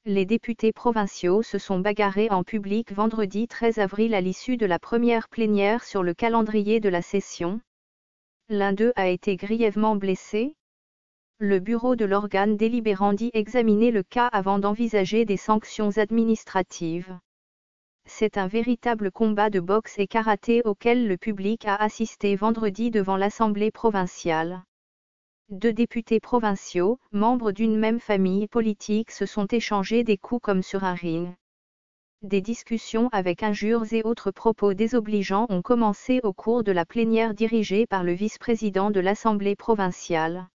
Les députés provinciaux se sont bagarrés en public vendredi 13 avril à l'issue de la première plénière sur le calendrier de la session. L'un d'eux a été grièvement blessé. Le bureau de l'organe délibérant dit examiner le cas avant d'envisager des sanctions administratives. C'est un véritable combat de boxe et karaté auquel le public a assisté vendredi devant l'Assemblée provinciale. 2 députés provinciaux, membres d'une même famille politique, se sont échangés des coups comme sur un ring. Des discussions avec injures et autres propos désobligeants ont commencé au cours de la plénière dirigée par le vice-président de l'Assemblée provinciale.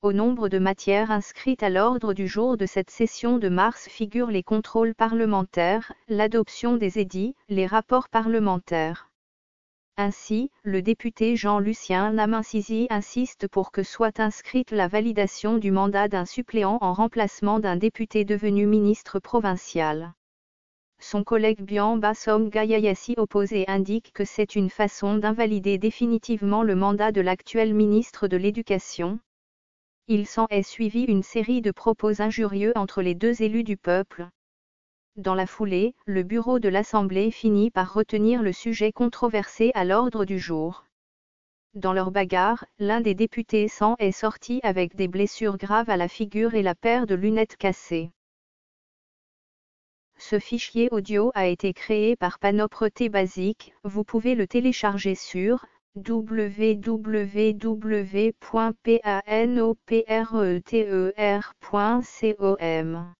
Au nombre de matières inscrites à l'ordre du jour de cette session de mars figurent les contrôles parlementaires, l'adoption des édits, les rapports parlementaires. Ainsi, le député Jean-Lucien Namincisi insiste pour que soit inscrite la validation du mandat d'un suppléant en remplacement d'un député devenu ministre provincial. Son collègue Bian Bassom Gayayassi oppose et indique que c'est une façon d'invalider définitivement le mandat de l'actuel ministre de l'Éducation. Il s'en est suivi une série de propos injurieux entre les 2 élus du peuple. Dans la foulée, le bureau de l'Assemblée finit par retenir le sujet controversé à l'ordre du jour. Dans leur bagarre, l'un des députés s'en est sorti avec des blessures graves à la figure et la paire de lunettes cassées. Ce fichier audio a été créé par Panopre Basic, vous pouvez le télécharger sur www.panopreter.com.